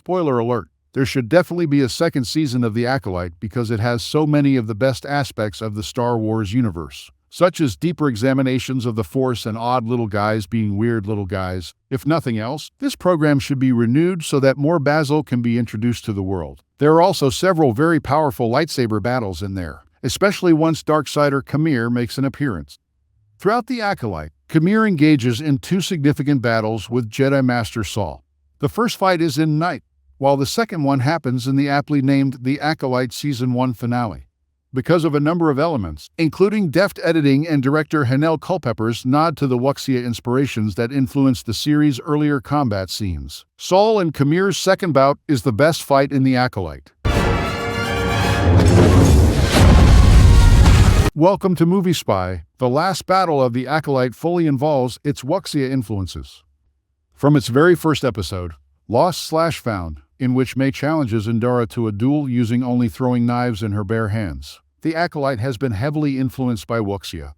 Spoiler alert, there should definitely be a second season of The Acolyte because it has so many of the best aspects of the Star Wars universe, such as deeper examinations of the Force and odd little guys being weird little guys. If nothing else, this program should be renewed so that more Basil can be introduced to the world. There are also several very powerful lightsaber battles in there, especially once Darksider Qimir makes an appearance. Throughout The Acolyte, Qimir engages in two significant battles with Jedi Master Saul. The first fight is in night, while the second one happens in the aptly named The Acolyte Season 1 finale. Because of a number of elements, including deft editing and director Hanel Culpepper's nod to the Wuxia inspirations that influenced the series' earlier combat scenes, Saul and Qimir's second bout is the best fight in The Acolyte. Welcome to Movie Spy. The last battle of The Acolyte fully involves its Wuxia influences. From its very first episode, Lost/Found, in which Mae challenges Indara to a duel using only throwing knives in her bare hands, The Acolyte has been heavily influenced by Wuxia.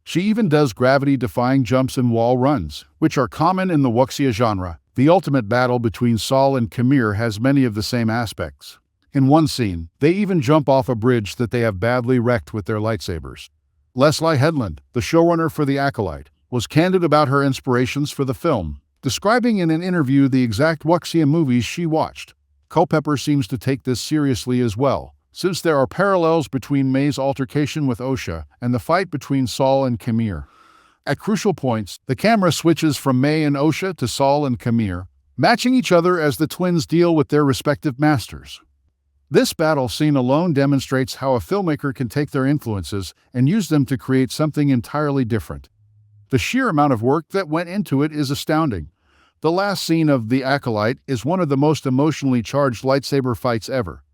She even does gravity-defying jumps and wall runs, which are common in the Wuxia genre. The ultimate battle between Saul and Qimir has many of the same aspects. In one scene, they even jump off a bridge that they have badly wrecked with their lightsabers. Leslie Headland, the showrunner for The Acolyte, was candid about her inspirations for the film, describing in an interview the exact Wuxia movies she watched. Culpepper seems to take this seriously as well, since there are parallels between Mae's altercation with Osha and the fight between Saul and Qimir. At crucial points, the camera switches from Mae and Osha to Saul and Qimir, matching each other as the twins deal with their respective masters. This battle scene alone demonstrates how a filmmaker can take their influences and use them to create something entirely different. The sheer amount of work that went into it is astounding. The last scene of The Acolyte is one of the most emotionally charged lightsaber fights ever.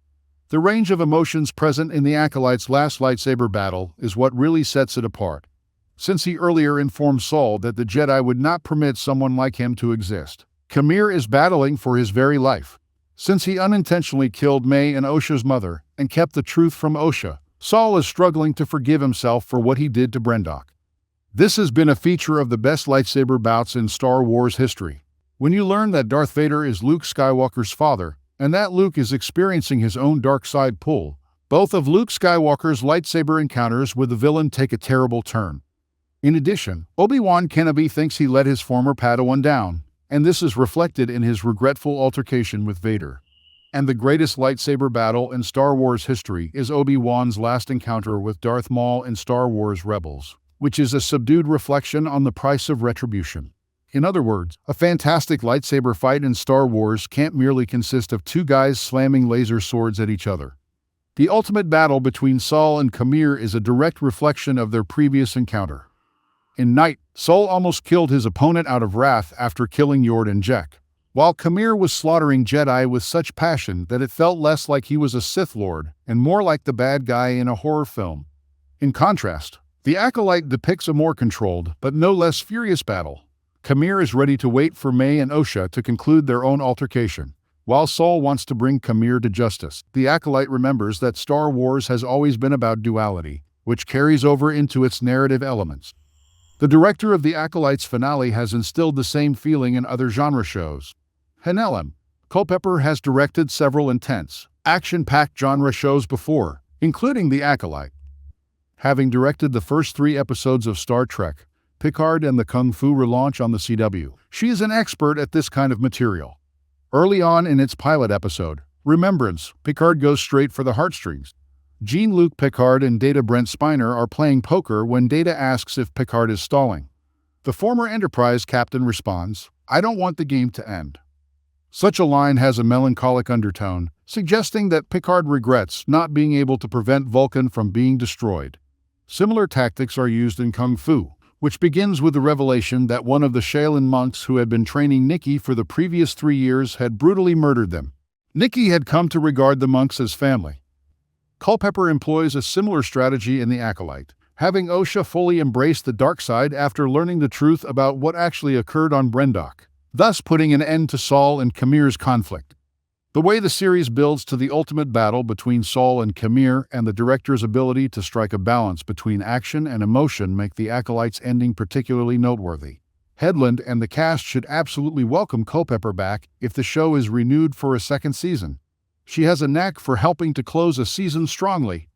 The range of emotions present in The Acolyte's last lightsaber battle is what really sets it apart, since he earlier informed Saul that the Jedi would not permit someone like him to exist. Qimir is battling for his very life. Since he unintentionally killed Mae and Osha's mother and kept the truth from Osha, Saul is struggling to forgive himself for what he did to Brendok. This has been a feature of the best lightsaber bouts in Star Wars history. When you learn that Darth Vader is Luke Skywalker's father, and that Luke is experiencing his own dark side pull, both of Luke Skywalker's lightsaber encounters with the villain take a terrible turn. In addition, Obi-Wan Kenobi thinks he let his former Padawan down, and this is reflected in his regretful altercation with Vader. And the greatest lightsaber battle in Star Wars history is Obi-Wan's last encounter with Darth Maul in Star Wars Rebels, which is a subdued reflection on the price of retribution. In other words, a fantastic lightsaber fight in Star Wars can't merely consist of two guys slamming laser swords at each other. The ultimate battle between Saul and Qimir is a direct reflection of their previous encounter. In Night, Saul almost killed his opponent out of wrath after killing Yord and Jek, while Qimir was slaughtering Jedi with such passion that it felt less like he was a Sith Lord and more like the bad guy in a horror film. In contrast, The Acolyte depicts a more controlled, but no less furious battle. Qimir is ready to wait for Mae and Osha to conclude their own altercation, while Saul wants to bring Qimir to justice. The Acolyte remembers that Star Wars has always been about duality, which carries over into its narrative elements. The director of The Acolyte's finale has instilled the same feeling in other genre shows. Hanel Culpepper has directed several intense, action-packed genre shows before, including The Acolyte. Having directed the first 3 episodes of Star Trek, Picard and the Kung Fu relaunch on the CW, she is an expert at this kind of material. Early on in its pilot episode, Remembrance, Picard goes straight for the heartstrings. Jean-Luc Picard and Data Brent Spiner are playing poker when Data asks if Picard is stalling. The former Enterprise captain responds, "I don't want the game to end." Such a line has a melancholic undertone, suggesting that Picard regrets not being able to prevent Vulcan from being destroyed. Similar tactics are used in Kung Fu, which begins with the revelation that one of the Shaolin monks who had been training Nikki for the previous 3 years had brutally murdered them. Nikki had come to regard the monks as family. Culpepper employs a similar strategy in The Acolyte, having Osha fully embrace the dark side after learning the truth about what actually occurred on Brendok, thus putting an end to Saul and Qimir's conflict. The way the series builds to the ultimate battle between Saul and Qimir and the director's ability to strike a balance between action and emotion make The Acolyte's ending particularly noteworthy. Headland and the cast should absolutely welcome Culpepper back if the show is renewed for a second season. She has a knack for helping to close a season strongly.